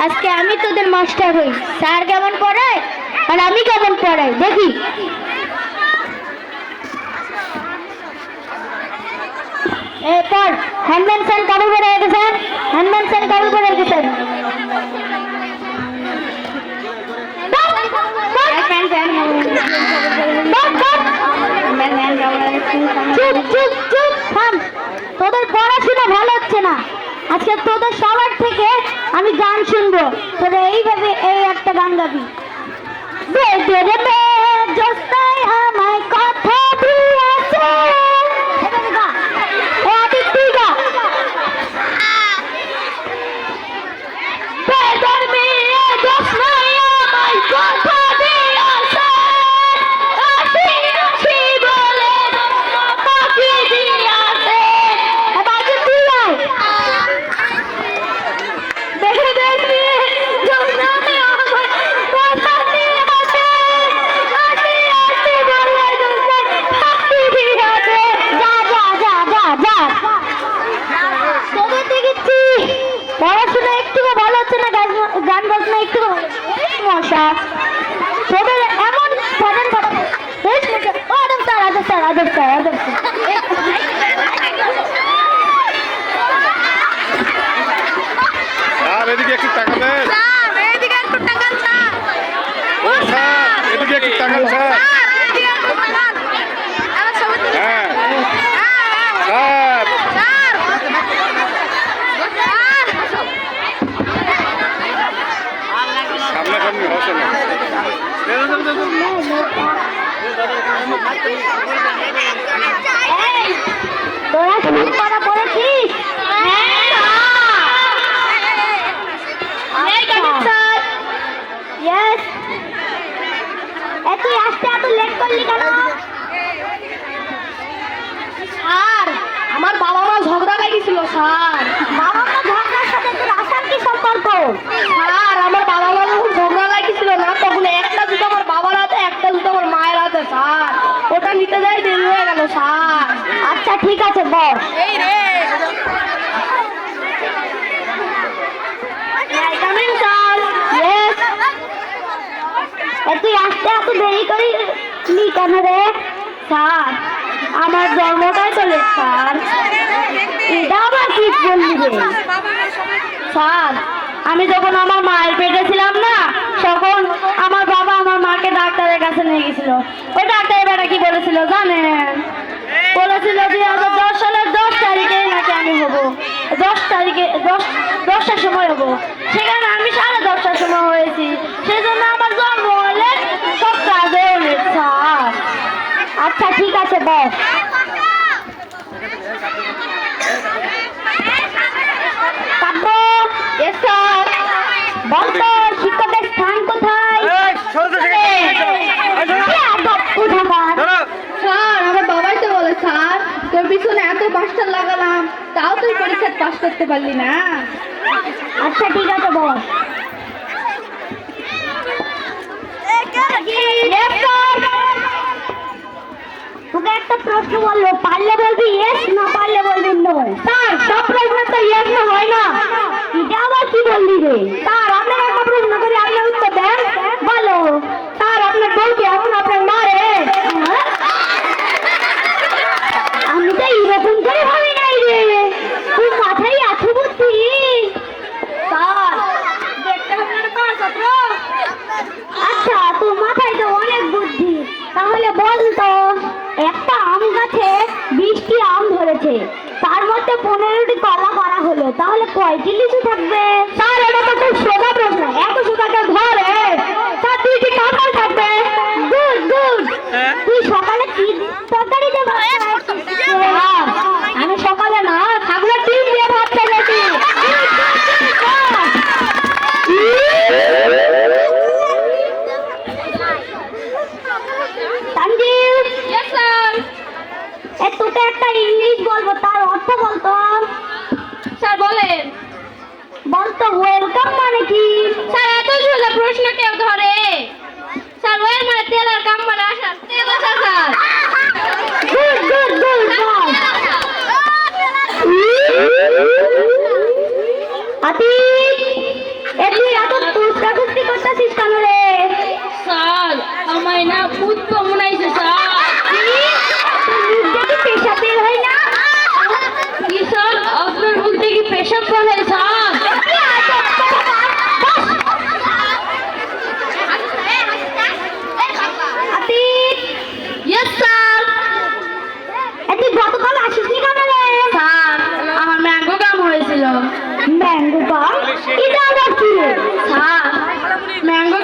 আজকে আমি তোদের মাস্টার হই। স্যার কেমন পড়ায় আর আমি কেমন পড়াই দেখি। এরপর হ্যান্ডম্যান স্যার কাবুল করে রেখেছেন, হ্যান্ডম্যান স্যার কাবুল করে রেখেছেন। চুপ চুপ চুপ থাম, তোদের পড়াশোনা ভালো হচ্ছে না। আজকে তোদের সবার থেকে আমি গান শুনবো, তোদের এইভাবে এই একটা গান গাবি। জোস্তায় আমায় কথা দিয়েছে, এভাবে গা। ও আদিত তুই গা। বেদের মেয়ে জোস্তায় আমায় কথা দিয়েছে, আছি আছি বলে ফাঁকি দিয়েছে। এবার আদিত তুই গায়। বেদের মেয়ে জোস্তায় আমায় কথা দিয়েছে, আছি আছি বলে ফাঁকি দিয়েছে। যা যা যা যা যা। তোদের দেখেছি পড়াশোনা একটু ভালো হচ্ছে না, গান বাজনা একটু মশা। তোদের এমন ফটেন ফটেন বেশ মজা। ও আদম স্যার আদম স্যার আদম স্যার আদম স্যার এদিকে একটু টাকা দেন। ও স্যার এদিকে একটু টাকান স্যার। হ্যাঁ স্যার সামনাসামনি হসে না। তোরা শুনে পড়া পড়েছিস? তুই আসতে এত লেট করলি কেন? স্যার আমার বাবা মা ঝগড়া লাগিয়েছিল স্যার। বাবা মা ঝগড়ার সাথে তোর আসার কি সম্পর্ক? স্যার আমার বাবা মা যখন ঝগড়া লাগিয়েছিল না, তখন একটা জুতো আমার বাবার হাতে একটা জুতো আমার মায়ের হাতে স্যার। ওটা নিতে যাই দেরি হয়ে গেল স্যার। আচ্ছা ঠিক আছে বস। এই রে স্যার। Yes. তুই আসতে এত দেরি করিনি কেন রে? স্যার আমার জন্মটাই তো লেট স্যার। এটা আবার কি বললি রে? স্যার আমি যখন আমার মায়ের পেটে ছিলাম না, তখন আমার বাবা আমার মাকে ডাক্তারের কাছে নিয়ে গেছিল। ওই ডাক্তারের বেটা কি বলেছিল জানেন? বলেছিল 2010 সালের 10 তারিখে নাকি আমি হবো, 10 তারিখে 10টার সময় হবো। সেখানে আমি 10:30টার সময় হয়েছি। সেই জন্য আমার জন্ম হলে সব কাজেও লেট স্যার। আচ্ছা ঠিক আছে বস। কাব্য Yes, স্যার। বলতো শিক্ষকের স্থান কোথায়? স্যার আমার বাবাই তো বলে স্যার, তোর পিছনে এত মাস্টার লাগালাম তাও তুই পরীক্ষায় পাস করতে পারলি না। আচ্ছা ঠিক আছে বস। Yes, sir. তোকে একটা প্রশ্ন বললো, পারলে বলবি ইয়েস, না পারলে বলবি নো। স্যার সব প্রশ্ন তো ইয়েস না হয় না। এটা আবার কি বললি রে? স্যার আপনাকে একটা প্রশ্ন করি, আপনি উত্তর দেন। বলো। স্যার আপনার বউ কি এখন আপনার মারে? আমি তো এরকম করে ভাবি নাই রে, তুই মাথায় আছে বুদ্ধি। স্যার দেখতে হবে না কার ছাত্র। আচ্ছা তোর মাথায় তো অনেক বুদ্ধি, তাহলে বল তো একটা আম গাছে 20টি আম ধরেছে, তার মধ্যে 15টি কলা করা হলো, তাহলে কয়টি লিচু থাকবে? স্যার এটা তো খুব সোজা প্রশ্ন, এত সোজা কেউ ধরে? স্যার 2টি কাঁঠাল থাকবে। Good good. তুই সকালে কি তরকারি দিয়ে ভাত খাচ্ছিস? আমি সকালে না ছাগলের ডিম দিয়ে ভাত খেয়েছি। Yes, sir. তোকে একটা ইংলিশ বলবো, তার অর্থ বলতো। স্যার বলেন। বলতো ওয়েলকাম মানে কি? স্যার এত সোজা প্রশ্ন কেউ ধরে? স্যার ওয়েল মানে তেল আর কাম মানে আসা। তেল আসা স্যার। গুড গুড গুড বল। আতিক এ তুই এত তুষ্টি করতেছিস কেন রে? স্যার আমায় না ভূত মনে হয়েছে স্যার। তোর মুখ দেখি পেশা বের হয় না? কি স্যার আপনার মুখ দেখি পেশাব করে স্যার। কি আজব কথা! বস। Atik, yes sir. এ তুই গতকাল আসিসনি কেন রে? স্যার আমার ম্যাঙ্গো কাম হয়েছিল। ম্যাঙ্গো পাম? এটা আবার কি রে? Sir mango